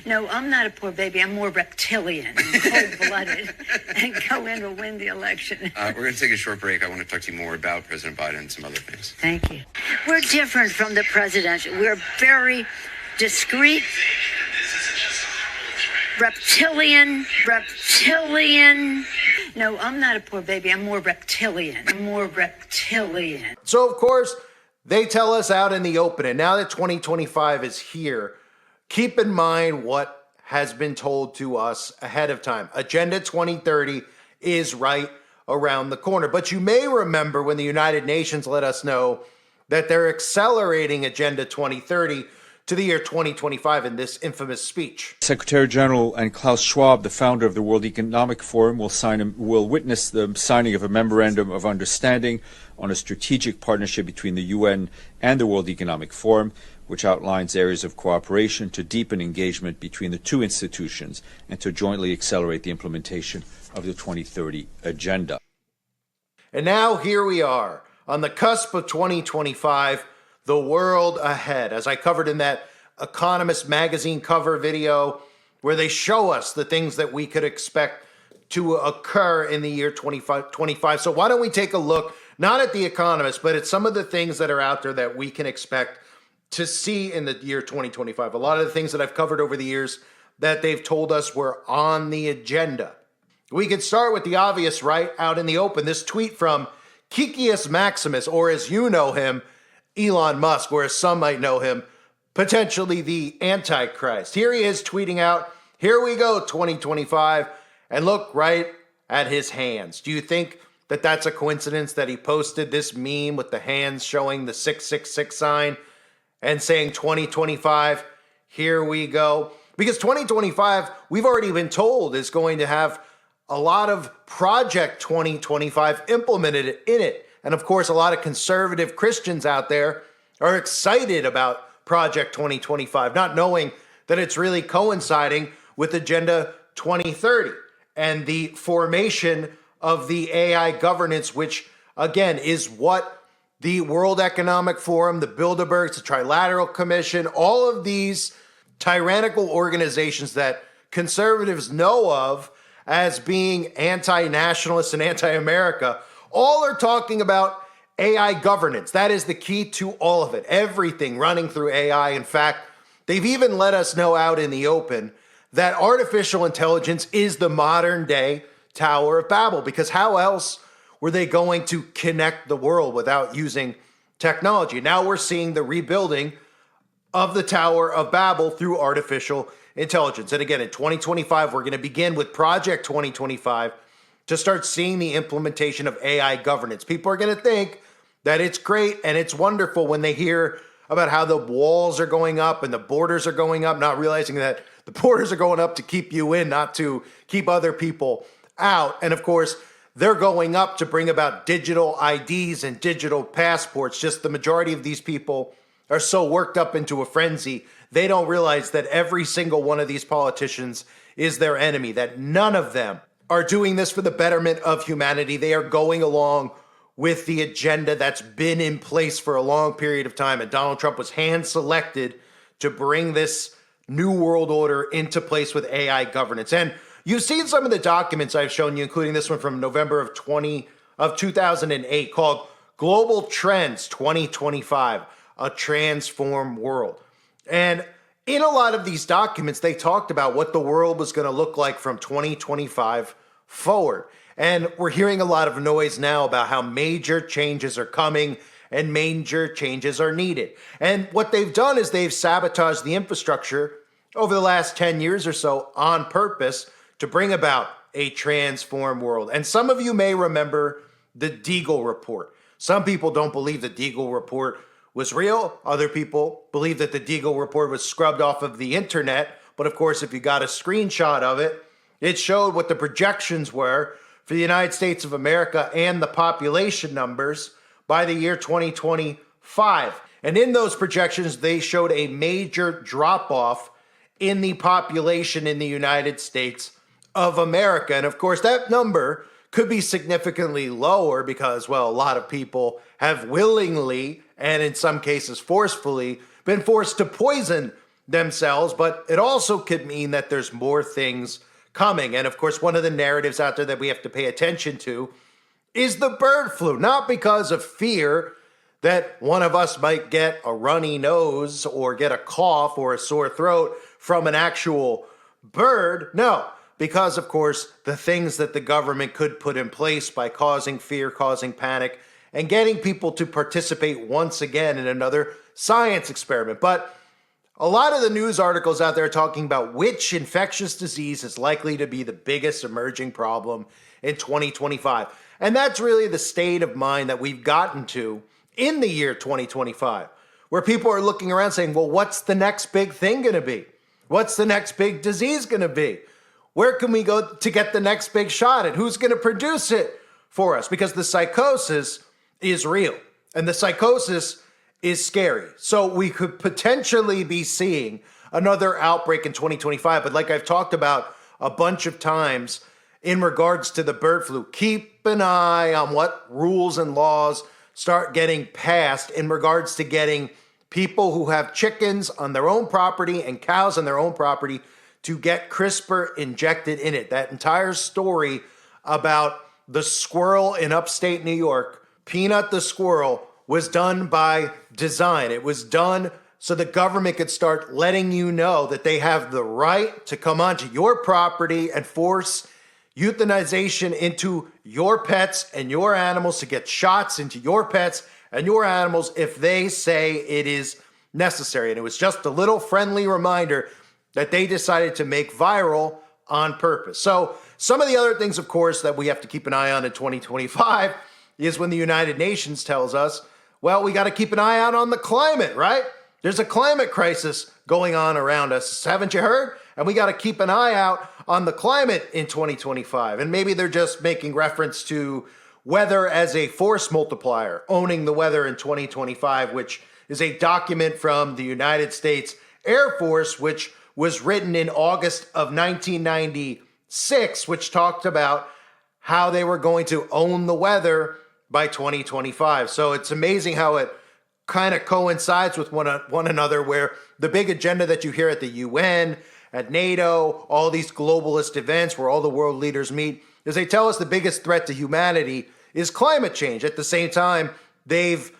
No, I'm not a poor baby. I'm more reptilian, cold-blooded, and go in to win the election. We're going to take a short break. I want to talk to you more about President Biden and some other things. Thank you. We're different from the presidential. We're very discreet, reptilian. No, I'm not a poor baby. I'm more reptilian. So, of course, they tell us out in the open. And now that 2025 is here, keep in mind what has been told to us ahead of time. Agenda 2030 is right around the corner. But you may remember when the United Nations let us know that they're accelerating Agenda 2030 to the year 2025 in this infamous speech. Secretary General and Klaus Schwab, the founder of the World Economic Forum, will witness the signing of a memorandum of understanding on a strategic partnership between the UN and the World Economic Forum, which outlines areas of cooperation to deepen engagement between the two institutions and to jointly accelerate the implementation of the 2030 agenda. And now here we are on the cusp of 2025, the world ahead. As I covered in that Economist magazine cover video where they show us the things that we could expect to occur in the year 2025. So why don't we take a look, not at the Economist, but at some of the things that are out there that we can expect to see in the year 2025. A lot of the things that I've covered over the years that they've told us were on the agenda. We could start with the obvious, right out in the open. This tweet from Kikius Maximus, or as you know him, Elon Musk, or as some might know him, potentially the Antichrist. Here he is tweeting out, here we go, 2025, and look right at his hands. Do you think that that's a coincidence that he posted this meme with the hands showing the 666 sign and saying 2025, here we go? Because 2025, we've already been told, is going to have a lot of Project 2025 implemented in it. And of course, a lot of conservative Christians out there are excited about Project 2025, not knowing that it's really coinciding with Agenda 2030 and the formation of the AI governance, which again is what the World Economic Forum, the Bilderbergs, the Trilateral Commission, all of these tyrannical organizations that conservatives know of as being anti-nationalist and anti-America, all are talking about AI governance. That is the key to all of it. Everything running through AI. In fact, they've even let us know out in the open that artificial intelligence is the modern day Tower of Babel, because how else were they going to connect the world without using technology? Now we're seeing the rebuilding of the Tower of Babel through artificial intelligence. And again, in 2025, we're going to begin with Project 2025 to start seeing the implementation of AI governance. People are going to think that it's great and it's wonderful when they hear about how the walls are going up and the borders are going up, not realizing that the borders are going up to keep you in, not to keep other people out. And of course, they're going up to bring about digital IDs and digital passports. Just the majority of these people are so worked up into a frenzy, they don't realize that every single one of these politicians is their enemy, that none of them are doing this for the betterment of humanity. They are going along with the agenda that's been in place for a long period of time. And Donald Trump was hand-selected to bring this new world order into place with AI governance. And you've seen some of the documents I've shown you, including this one from November of 2008 called Global Trends 2025, A Transformed World. And in a lot of these documents, they talked about what the world was going to look like from 2025 forward. And we're hearing a lot of noise now about how major changes are coming and major changes are needed. And what they've done is they've sabotaged the infrastructure over the last 10 years or so on purpose to bring about a transformed world. And some of you may remember the Deagle Report. Some people don't believe the Deagle Report was real. Other people believe that the Deagle Report was scrubbed off of the internet. But of course, if you got a screenshot of it, it showed what the projections were for the United States of America and the population numbers by the year 2025. And in those projections, they showed a major drop-off in the population in the United States of America. And of course, that number could be significantly lower because, well, a lot of people have willingly and in some cases forcefully been forced to poison themselves, but it also could mean that there's more things coming. And of course, one of the narratives out there that we have to pay attention to is the bird flu, not because of fear that one of us might get a runny nose or get a cough or a sore throat from an actual bird. No, because of course, the things that the government could put in place by causing fear, causing panic, and getting people to participate once again in another science experiment. But a lot of the news articles out there are talking about which infectious disease is likely to be the biggest emerging problem in 2025. And that's really the state of mind that we've gotten to in the year 2025, where people are looking around saying, well, what's the next big thing going to be? What's the next big disease going to be? Where can we go to get the next big shot? And who's going to produce it for us? Because the psychosis is real and the psychosis is scary. So we could potentially be seeing another outbreak in 2025. But like I've talked about a bunch of times in regards to the bird flu, keep an eye on what rules and laws start getting passed in regards to getting people who have chickens on their own property and cows on their own property to get CRISPR injected in it. That entire story about the squirrel in upstate New York, Peanut the squirrel, was done by design. It was done so the government could start letting you know that they have the right to come onto your property and force euthanization into your pets and your animals, to get shots into your pets and your animals if they say it is necessary. And it was just a little friendly reminder that they decided to make viral on purpose. So some of the other things, of course, that we have to keep an eye on in 2025 is when the United Nations tells us, well, we got to keep an eye out on the climate, right? There's a climate crisis going on around us. Haven't you heard? And we got to keep an eye out on the climate in 2025. And maybe they're just making reference to weather as a force multiplier, owning the weather in 2025, which is a document from the United States Air Force, which was written in August of 1996, which talked about how they were going to own the weather by 2025. So it's amazing how it kind of coincides with one another, where the big agenda that you hear at the UN, at NATO, all these globalist events where all the world leaders meet, is they tell us the biggest threat to humanity is climate change. At the same time, they've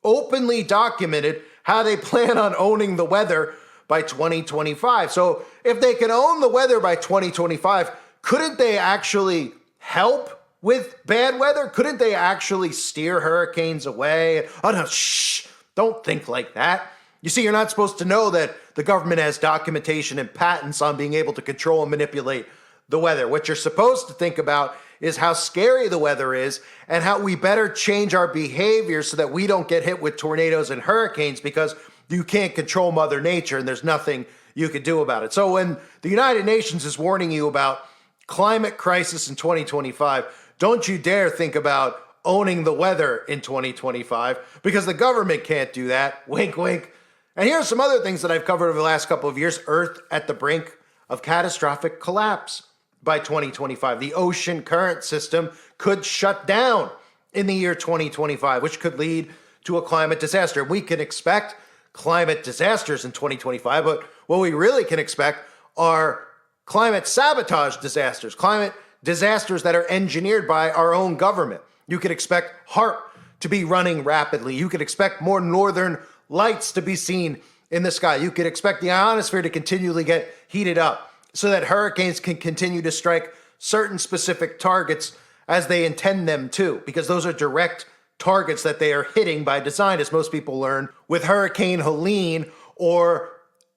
openly documented how they plan on owning the weather by 2025. So if they can own the weather by 2025, couldn't they actually help with bad weather? Couldn't they actually steer hurricanes away? Oh no, shh, don't think like that. You see, you're not supposed to know that the government has documentation and patents on being able to control and manipulate the weather. What you're supposed to think about is how scary the weather is and how we better change our behavior so that we don't get hit with tornadoes and hurricanes, because you can't control Mother Nature and there's nothing you can do about it. So when the United Nations is warning you about climate crisis in 2025, don't you dare think about owning the weather in 2025, because the government can't do that. Wink, wink. And here's some other things that I've covered over the last couple of years. Earth at the brink of catastrophic collapse by 2025. The ocean current system could shut down in the year 2025, which could lead to a climate disaster. We can expect climate disasters in 2025, but what we really can expect are climate sabotage disasters, climate disasters that are engineered by our own government. You could expect HAARP to be running rapidly. You could expect more northern lights to be seen in the sky. You could expect the ionosphere to continually get heated up so that hurricanes can continue to strike certain specific targets as they intend them to, because those are direct targets that they are hitting by design, as most people learn with Hurricane Helene, or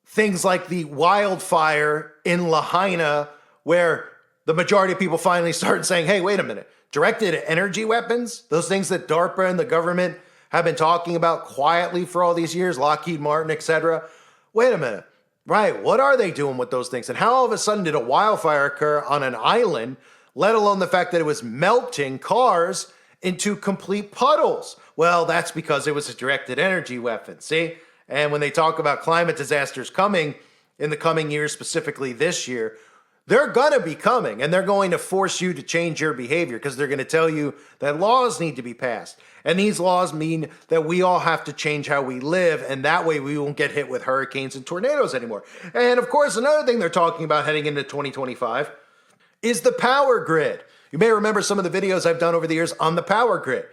things like the wildfire in Lahaina, where the majority of people finally started saying, hey, wait a minute, directed energy weapons, those things that DARPA and the government have been talking about quietly for all these years, Lockheed Martin, etc. Wait a minute, right, what are they doing with those things? And how all of a sudden did a wildfire occur on an island, let alone the fact that it was melting cars into complete puddles? Well, that's because it was a directed energy weapon, see? And when they talk about climate disasters coming in the coming years, specifically this year, they're going to be coming, and they're going to force you to change your behavior because they're going to tell you that laws need to be passed. And these laws mean that we all have to change how we live, and that way we won't get hit with hurricanes and tornadoes anymore. And of course, another thing they're talking about heading into 2025 is the power grid. You may remember some of the videos I've done over the years on the power grid,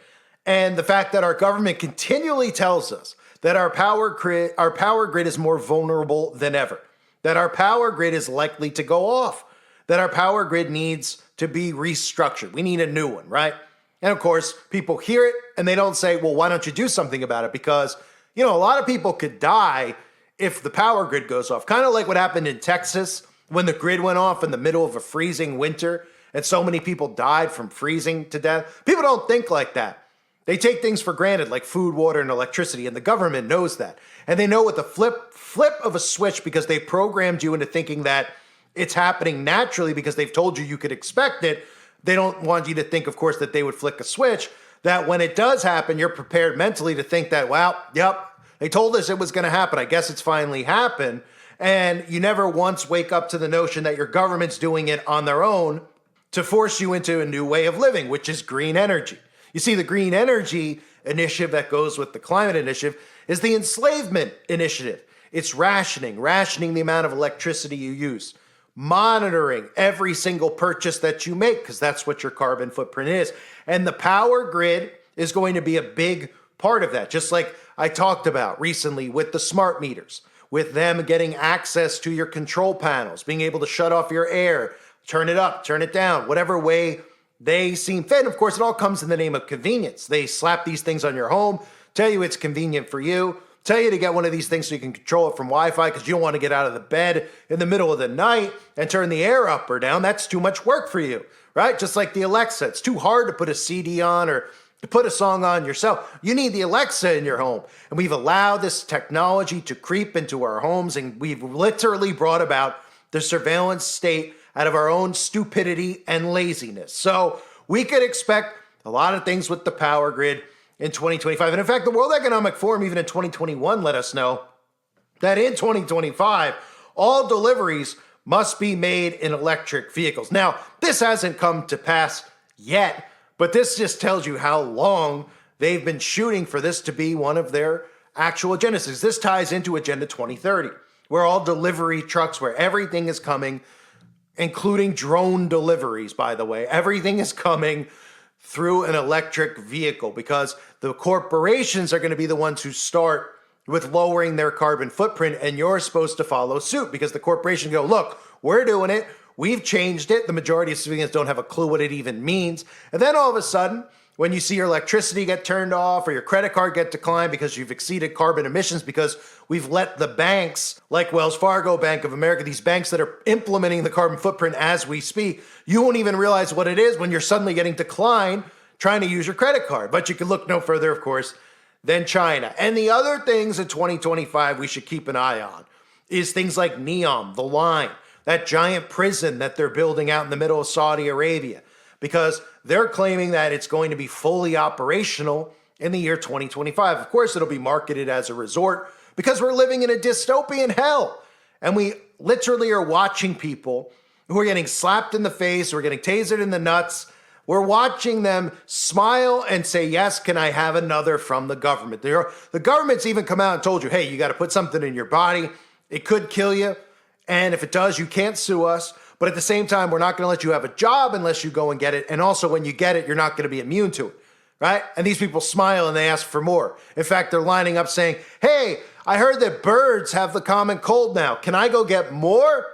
and the fact that our government continually tells us that our power grid is more vulnerable than ever, that our power grid is likely to go off, that our power grid needs to be restructured. We need a new one, right? And of course, people hear it and they don't say, well, why don't you do something about it? Because, a lot of people could die if the power grid goes off. Kind of like what happened in Texas when the grid went off in the middle of a freezing winter and so many people died from freezing to death. People don't think like that. They take things for granted like food, water, and electricity, and the government knows that. And they know with the flip of a switch, because they programmed you into thinking that it's happening naturally because they've told you could expect it. They don't want you to think, of course, that they would flick a switch, that when it does happen, you're prepared mentally to think that, well, yep, they told us it was going to happen. I guess it's finally happened. And you never once wake up to the notion that your government's doing it on their own to force you into a new way of living, which is green energy. You see, the green energy initiative that goes with the climate initiative is the enslavement initiative. It's rationing the amount of electricity you use, monitoring every single purchase that you make, because that's what your carbon footprint is. And the power grid is going to be a big part of that, just like I talked about recently with the smart meters, with them getting access to your control panels, being able to shut off your air, turn it up, turn it down, whatever way they seem fit. And of course, it all comes in the name of convenience. They slap these things on your home, tell you it's convenient for you, tell you to get one of these things so you can control it from Wi-Fi because you don't want to get out of the bed in the middle of the night and turn the air up or down. That's too much work for you, right? Just like the Alexa. It's too hard to put a CD on or to put a song on yourself. You need the Alexa in your home. And we've allowed this technology to creep into our homes, and we've literally brought about the surveillance state out of our own stupidity and laziness. So we could expect a lot of things with the power grid in 2025. And in fact, the World Economic Forum, even in 2021, let us know that in 2025, all deliveries must be made in electric vehicles. Now, this hasn't come to pass yet, but this just tells you how long they've been shooting for this to be one of their actual agendas. This ties into Agenda 2030, where all delivery trucks, where everything is coming, including drone deliveries, by the way, everything is coming through an electric vehicle, because the corporations are going to be the ones who start with lowering their carbon footprint, and you're supposed to follow suit because the corporation go, look, we're doing it. We've changed it. The majority of civilians don't have a clue what it even means. And then all of a sudden, when you see your electricity get turned off or your credit card get declined because you've exceeded carbon emissions because we've let the banks like Wells Fargo, Bank of America, these banks that are implementing the carbon footprint as we speak, you won't even realize what it is when you're suddenly getting declined trying to use your credit card. But you can look no further, of course, than China. And the other things in 2025 we should keep an eye on is things like NEOM, the line, that giant prison that they're building out in the middle of Saudi Arabia, because they're claiming that it's going to be fully operational in the year 2025. Of course, it'll be marketed as a resort because we're living in a dystopian hell. And we literally are watching people who are getting slapped in the face, who are getting tasered in the nuts. We're watching them smile and say, yes, can I have another from the government? The government's even come out and told you, hey, you got to put something in your body. It could kill you. And if it does, you can't sue us. But at the same time, we're not going to let you have a job unless you go and get it. And also, when you get it, you're not going to be immune to it, right? And these people smile and they ask for more. In fact, they're lining up saying, hey, I heard that birds have the common cold now. Can I go get more?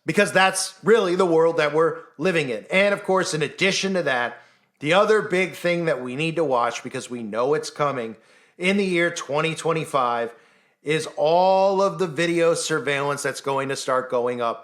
Because that's really the world that we're living in. And of course, in addition to that, the other big thing that we need to watch, because we know it's coming in the year 2025, is all of the video surveillance that's going to start going up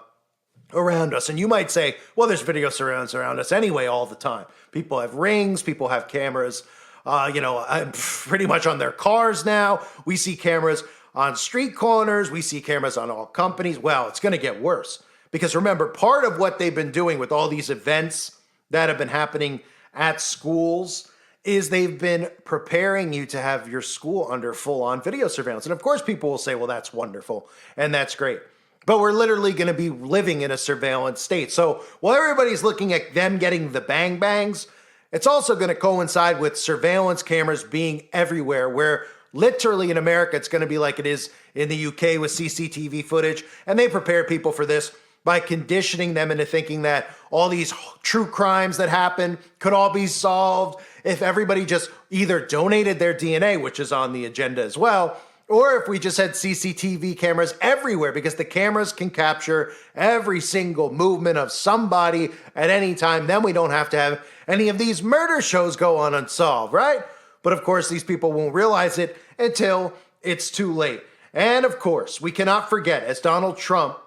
around us. And you might say, well, there's video surveillance around us anyway all the time. People have Rings, people have cameras, pretty much on their cars now. We see cameras on street corners. We see cameras on all companies. Well, it's going to get worse. Because remember, part of what they've been doing with all these events that have been happening at schools is they've been preparing you to have your school under full-on video surveillance. And of course, people will say, well, that's wonderful and that's great. But we're literally going to be living in a surveillance state. So while everybody's looking at them getting the bang bangs, it's also going to coincide with surveillance cameras being everywhere, where literally in America, it's going to be like it is in the UK with CCTV footage. And they prepare people for this by conditioning them into thinking that all these true crimes that happen could all be solved if everybody just either donated their DNA, which is on the agenda as well, or if we just had CCTV cameras everywhere, because the cameras can capture every single movement of somebody at any time. Then we don't have to have any of these murder shows go on unsolved, right? But of course, these people won't realize it until it's too late. And of course, we cannot forget, as Donald Trump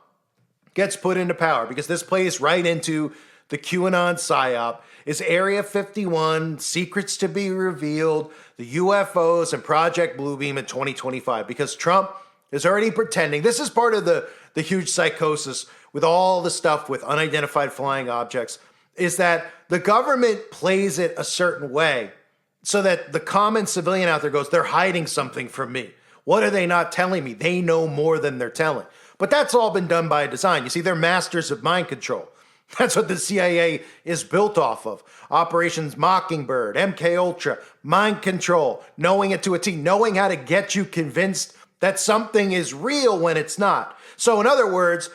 gets put into power, because this plays right into the QAnon psyop, is Area 51, secrets to be revealed, the UFOs, and Project Bluebeam in 2025. Because Trump is already pretending, this is part of the huge psychosis with all the stuff with unidentified flying objects, is that the government plays it a certain way so that the common civilian out there goes, they're hiding something from me. What are they not telling me? They know more than they're telling. But that's all been done by design. You see, they're masters of mind control. That's what the CIA is built off of. Operations Mockingbird, MK Ultra, mind control, knowing it to a T, knowing how to get you convinced that something is real when it's not. So in other words,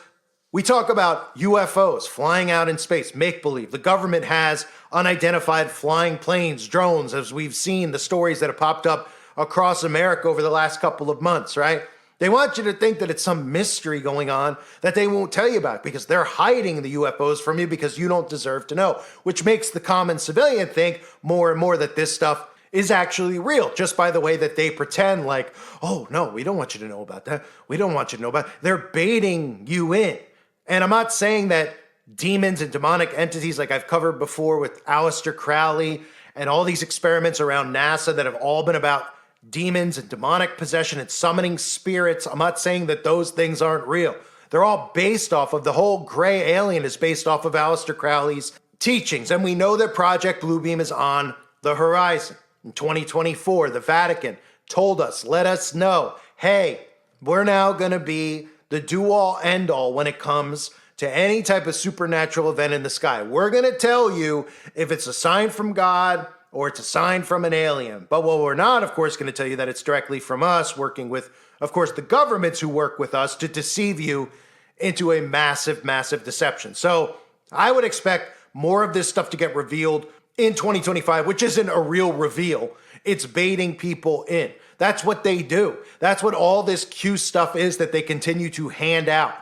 we talk about UFOs flying out in space, make-believe. The government has unidentified flying planes, drones, as we've seen the stories that have popped up across America over the last couple of months, right? They want you to think that it's some mystery going on that they won't tell you about, because they're hiding the UFOs from you because you don't deserve to know, which makes the common civilian think more and more that this stuff is actually real, just by the way that they pretend like, oh, no, we don't want you to know about that. We don't want you to know about it. They're baiting you in. And I'm not saying that demons and demonic entities, like I've covered before with Aleister Crowley and all these experiments around NASA that have all been about demons and demonic possession and summoning spirits. I'm not saying that those things aren't real. They're all based off of, the whole gray alien is based off of Aleister Crowley's teachings. And we know that Project Bluebeam is on the horizon. In 2024, the Vatican told us, let us know, hey, we're now going to be the do-all, end-all when it comes to any type of supernatural event in the sky. We're going to tell you if it's a sign from God or it's a sign from an alien. But what we're not, of course, going to tell you that it's directly from us, working with, of course, the governments who work with us to deceive you into a massive, massive deception. So I would expect more of this stuff to get revealed in 2025, which isn't a real reveal. It's baiting people in. That's what they do. That's what all this Q stuff is that they continue to hand out.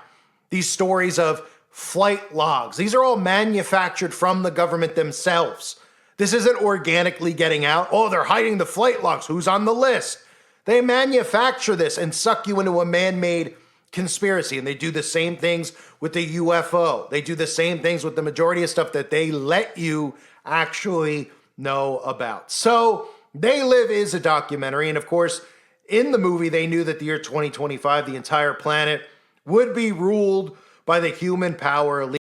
These stories of flight logs. These are all manufactured from the government themselves. This isn't organically getting out. Oh, they're hiding the flight logs. Who's on the list? They manufacture this and suck you into a man-made conspiracy. And they do the same things with the UFO. They do the same things with the majority of stuff that they let you actually know about. So They Live is a documentary. And of course, in the movie, they knew that the year 2025, the entire planet would be ruled by the human power elite.